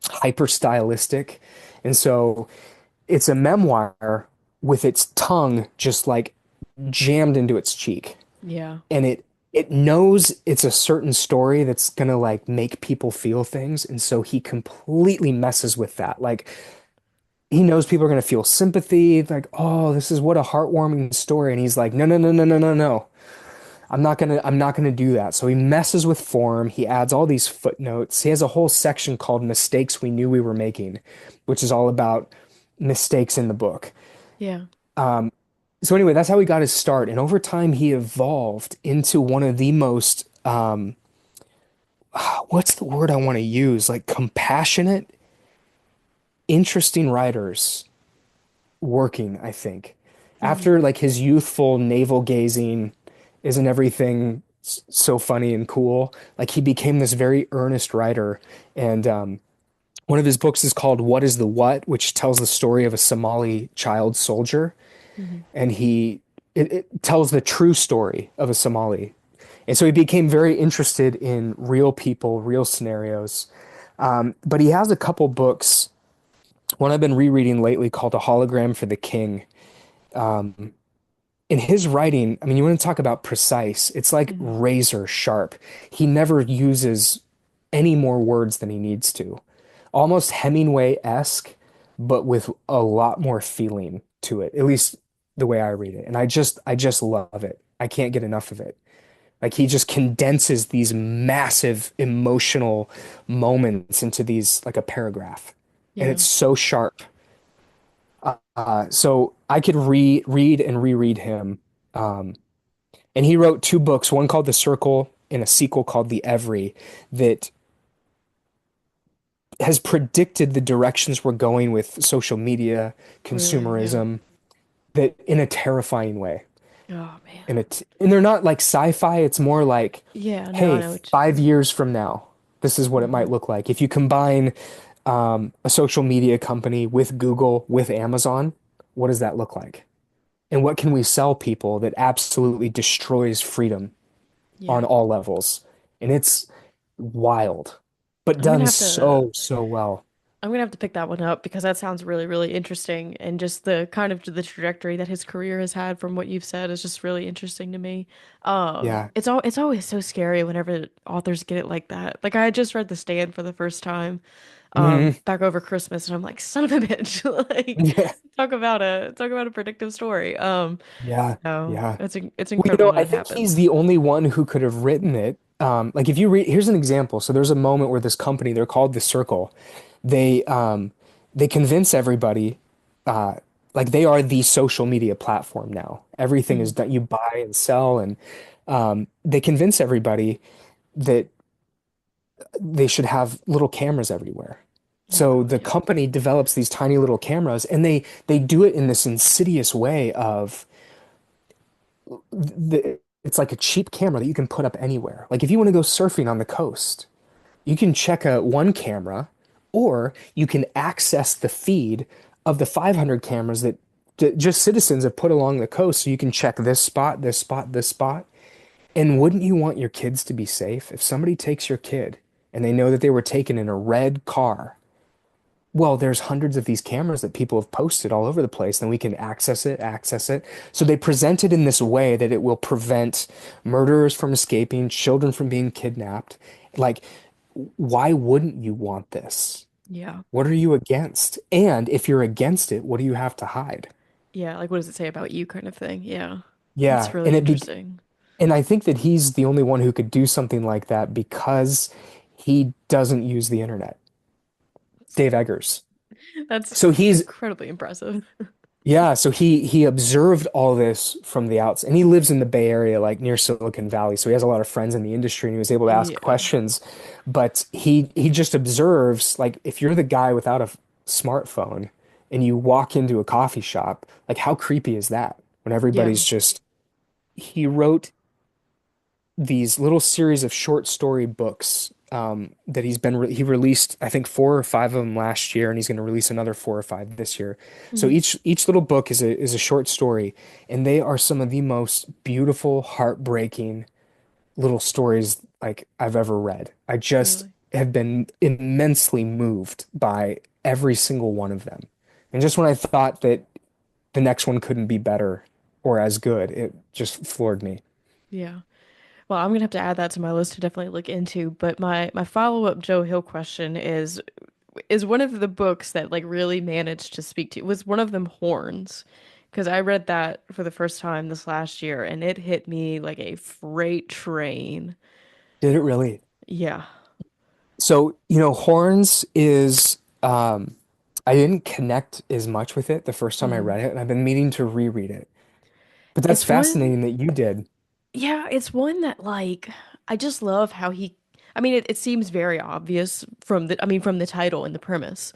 hyper stylistic. And so it's a memoir with its tongue just like jammed into its cheek. Yeah. And it knows it's a certain story that's gonna like make people feel things. And so he completely messes with that. Like he knows people are gonna feel sympathy, like, oh, this is what a heartwarming story. And he's like, no, no, no, no, no, no, no. I'm not gonna do that. So he messes with form. He adds all these footnotes. He has a whole section called Mistakes We Knew We Were Making, which is all about mistakes in the book. Yeah. So anyway, that's how he got his start. And over time he evolved into one of the most what's the word I want to use? Like compassionate, interesting writers working, I think. Hmm. After like his youthful navel gazing, isn't everything so funny and cool? Like he became this very earnest writer. And one of his books is called What is the What, which tells the story of a Somali child soldier. Hmm. And it tells the true story of a Somali. And so he became very interested in real people, real scenarios. But he has a couple books. One I've been rereading lately called A Hologram for the King. In his writing, I mean, you want to talk about precise, it's like Hmm. razor sharp. He never uses any more words than he needs to. Almost Hemingway-esque, but with a lot more feeling to it, at least the way I read it. And I just love it. I can't get enough of it. Like he just condenses these massive emotional moments into these like a paragraph. And Yeah. it's so sharp. So I could read and reread him. Um, and he wrote two books, one called The Circle and a sequel called The Every, that has predicted the directions we're going with social media, Really? Yeah. consumerism, that in a terrifying way. Oh man. And they're not like sci-fi, it's more like, Yeah. No, I hey, know what. 5 years from now, this is what it Hmm. might look like. If you combine a social media company with Google, with Amazon, what does that look like? And what can we sell people that absolutely destroys freedom Yeah. on all levels? And it's wild, but I'm gonna done have to. so, so well. I'm gonna have to pick that one up because that sounds really, really interesting, and just the kind of the trajectory that his career has had from what you've said is just really interesting to me. Yeah. It's always so scary whenever authors get it like that. Like I had just read The Stand for the first time, Mhm. back over Christmas, and I'm like, son of a bitch, like Yeah. talk about a predictive story. Yeah. No, Yeah. it's Well, incredible when I it think he's happens. the only one who could have written it. Like if you read, here's an example. So there's a moment where this company, they're called The Circle. They convince everybody, uh, like they are the social media platform now. Everything is Hmm. done. You buy and sell, and they convince everybody that they should have little cameras everywhere. Oh So God, the yeah. company develops these tiny little cameras, and they do it in this insidious way of it's like a cheap camera that you can put up anywhere. Like if you want to go surfing on the coast, you can check a one camera, or you can access the feed of the 500 cameras that just citizens have put along the coast, so you can check this spot, this spot, this spot. And wouldn't you want your kids to be safe? If somebody takes your kid and they know that they were taken in a red car, well, there's hundreds of these cameras that people have posted all over the place, and we can access it. So they present it in this way that it will prevent murderers from escaping, children from being kidnapped. Like, why wouldn't you want this? Yeah. What are you against? And if you're against it, what do you have to hide? Yeah, like what does it say about you kind of thing. Yeah. That's Yeah, really and interesting. And I think that he's the only one who could do something like that because he doesn't use the internet. Dave Eggers. That's So he's incredibly impressive. Yeah, so he observed all this from the outside, and he lives in the Bay Area, like near Silicon Valley. So he has a lot of friends in the industry, and he was able to ask Yeah. questions. But he just observes, like, if you're the guy without a smartphone and you walk into a coffee shop, like, how creepy is that? When Yeah. everybody's just he wrote these little series of short story books that he released, I think, four or five of them last year, and he's going to release another four or five this year. So Mhm. each little book is a short story, and they are some of the most beautiful, heartbreaking little stories like I've ever read. I just Really. have been immensely moved by every single one of them. And just when I thought that the next one couldn't be better or as good, it just floored me. Yeah. Well, I'm gonna have to add that to my list to definitely look into. But my follow-up Joe Hill question is one of the books that like really managed to speak to was one of them Horns, because I read that for the first time this last year and it hit me like a freight train. Did it really? Yeah. So, Horns is I didn't connect as much with it the first time I Mhm. read it, and I've been meaning to reread it. But that's It's one. fascinating that you did. Yeah, it's one that like I just love how he I mean it seems very obvious from the title and the premise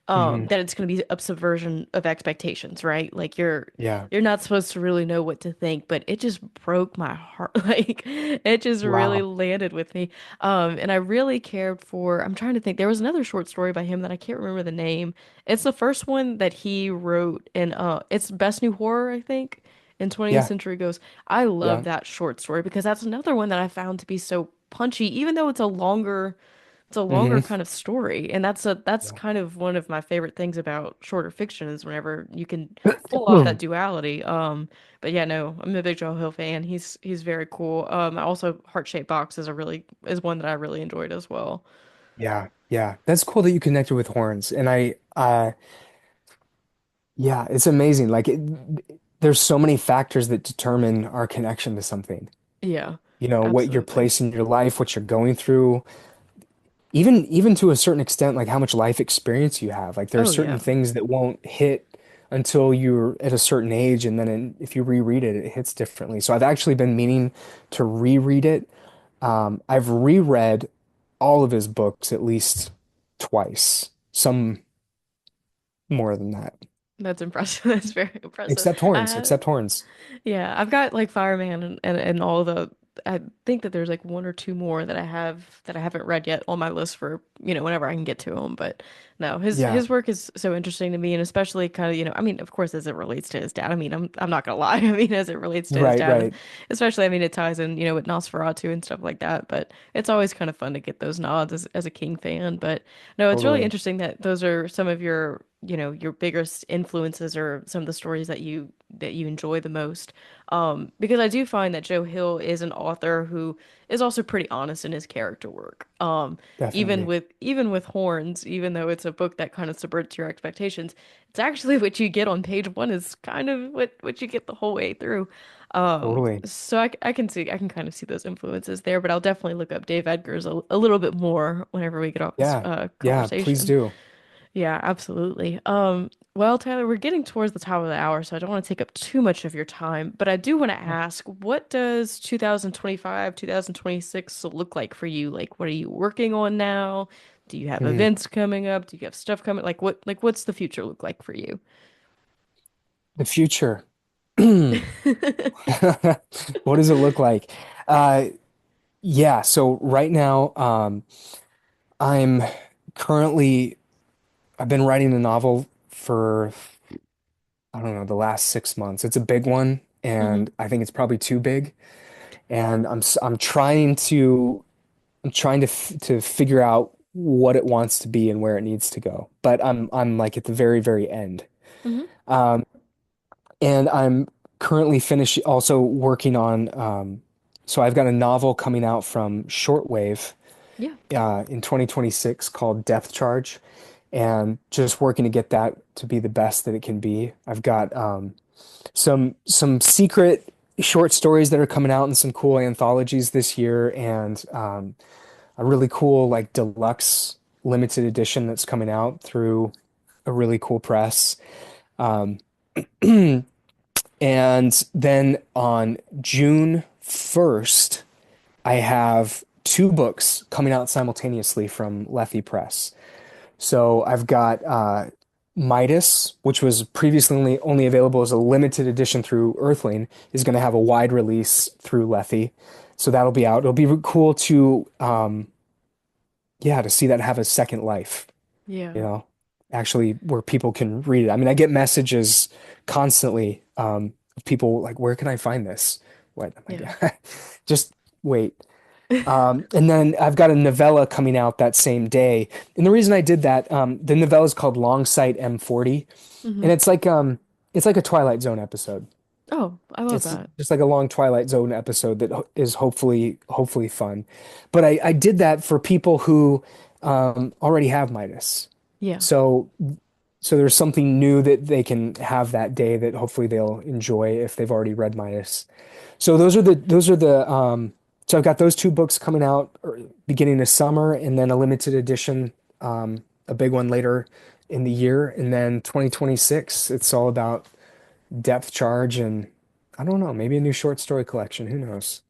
Hmm. that it's going to be a subversion of expectations, right? Like Yeah. you're not supposed to really know what to think, but it just broke my heart. Like it just really Wow. landed with me. And I really cared for I'm trying to think there was another short story by him that I can't remember the name. It's the first one that he wrote and it's Best New Horror, I think, in 20th Yeah. Century Ghost. I love Yeah. that short story because that's another one that I found to be so punchy, even though it's a longer Hmm. kind of story. And that's Yeah. kind of one of my favorite things about shorter fiction is whenever you can pull off that duality. But yeah, no, I'm a big Joe Hill fan. He's very cool. Also Heart-Shaped Box is one that I really enjoyed as well. Yeah. Yeah. That's cool that you connected with Horns. And yeah, it's amazing. There's so many factors that determine our connection to something. Yeah, What your absolutely. place in your life, what you're going through, even to a certain extent, like how much life experience you have. Like there are Oh certain yeah. things that won't hit until you're at a certain age, and then if you reread it, it hits differently. So I've actually been meaning to reread it. I've reread all of his books at least twice, some more than that, That's impressive. That's very impressive. except Horns, I except Horns. Yeah, I've got like Fireman and all the I think that there's like one or two more that I haven't read yet on my list for, whenever I can get to them. But no, Yeah, his work is so interesting to me and especially kind of, I mean, of course as it relates to his dad. I mean, I'm not gonna lie. I mean, as it relates to his right, dad, right, especially I mean it ties in, with Nosferatu and stuff like that, but it's always kind of fun to get those nods as a King fan. But no, it's really totally. interesting that those are some of your biggest influences or some of the stories that you enjoy the most. Because I do find that Joe Hill is an author who is also pretty honest in his character work. Even Definitely. with Horns, even though it's a book that kind of subverts your expectations, it's actually what you get on page one is kind of what you get the whole way through. Totally. So I can kind of see those influences there, but I'll definitely look up Dave Edgar's a little bit more whenever we get off this Yeah. Yeah, please conversation. do. Yeah, absolutely. Well, Tyler, we're getting towards the top of the hour, so I don't want to take up too much of your time, but I do want to ask, what does 2025, 2026 look like for you? Like, what are you working on now? Do you have Hmm. events coming up? Do you have stuff coming? What's the future look like for you? The future. What does it look like? Uh, yeah, so right now, I'm currently, I've been writing a novel for, I don't know, the last 6 months. It's a big one, Hmm. and I think it's probably too big. And I'm trying to figure out what it wants to be and where it needs to go. But I'm like at the very, very end. Hmm. Um, and I'm currently also working on, so I've got a novel coming out from Shortwave Yeah. in 2026 called Death Charge, and just working to get that to be the best that it can be. I've got some secret. short stories that are coming out in some cool anthologies this year, and a really cool like deluxe limited edition that's coming out through a really cool press. Um, and then on June 1st, I have two books coming out simultaneously from Lethe Press. So I've got Midas, which was previously only available as a limited edition through Earthling, is going to have a wide release through Lethe. So that'll be out. It'll be cool to, yeah, to see that have a second life, Yeah. you know, actually where people can read it. I mean, I get messages constantly of people like, where can I find this? What? I'm Yeah. like, just wait. And then I've got a novella coming out that same day. And the reason I did that, the novella is called Longsight M40, Hmm. and it's like a Twilight Zone episode. Oh, I love It's that. just like a long Twilight Zone episode that is hopefully fun. But I did that for people who already have Midas. Yeah. So so there's something new that they can have that day that hopefully they'll enjoy if they've already read Midas. So those are the so I've got those two books coming out beginning of summer, and then a limited edition, a big one later in the year, and then 2026 it's all about depth charge and I don't know, maybe a new short story collection. Who knows?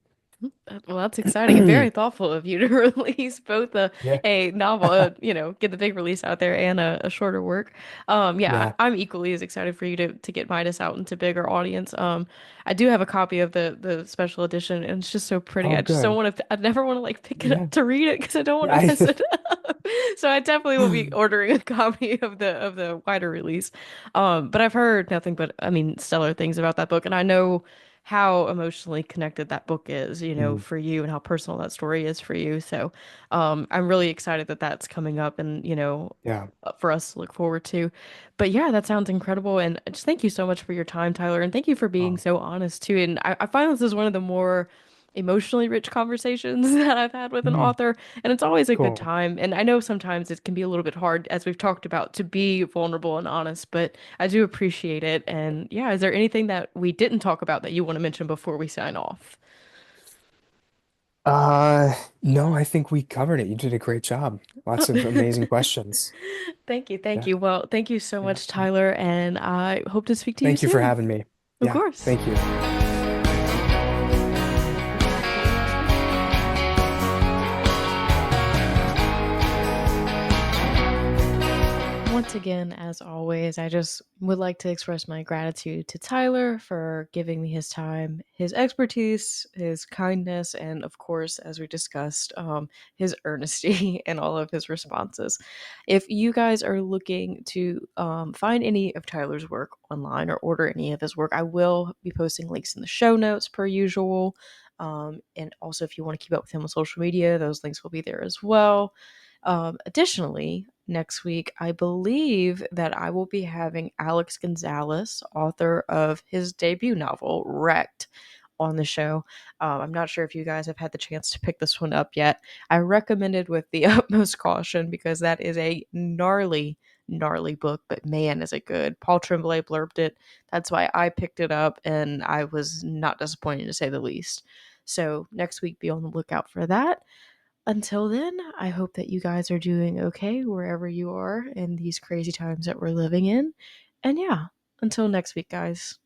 Well, that's exciting and very thoughtful of you to release both Yeah. a novel, get the big release out there and a shorter work. Yeah, Yeah. I'm equally as excited for you to get Midas out into bigger audience. I do have a copy of the special edition, and it's just so pretty. Oh, I just don't good. want to. I never want to like pick it Yeah. up to read it because I don't want Yeah. to mess it up. So I definitely will be ordering a copy of the wider release. But I've heard nothing but, I mean, stellar things about that book, and I know how emotionally connected that book is, Mm, for you and how personal that story is for you. So, I'm really excited that that's coming up and, yeah. for us to look forward to. But yeah, that sounds incredible. And just thank you so much for your time, Tyler. And thank you for being Oh, so honest too. And I find this is one of the more emotionally rich conversations that I've had with an mm, author. And it's always a good cool. time. And I know sometimes it can be a little bit hard, as we've talked about, to be vulnerable and honest, but I do appreciate it. And yeah, is there anything that we didn't talk about that you want to mention before we sign off? Uh, no, I think we covered it. You did a great job. Lots of amazing questions. Thank you. Thank Yeah. you. Well, thank you so Yeah. much, Tyler. And I hope to speak to you Thank you for soon. having me. Of Yeah. course. Thank you. Once again, as always, I just would like to express my gratitude to Tyler for giving me his time, his expertise, his kindness, and of course, as we discussed, his earnesty in all of his responses. If you guys are looking to find any of Tyler's work online or order any of his work, I will be posting links in the show notes per usual. And also, if you want to keep up with him on social media, those links will be there as well. Additionally, next week, I believe that I will be having Alex Gonzalez, author of his debut novel, Wrecked, on the show. I'm not sure if you guys have had the chance to pick this one up yet. I recommend it with the utmost caution because that is a gnarly, gnarly book, but man, is it good. Paul Tremblay blurbed it. That's why I picked it up, and I was not disappointed to say the least. So, next week, be on the lookout for that. Until then, I hope that you guys are doing okay wherever you are in these crazy times that we're living in. And yeah, until next week, guys.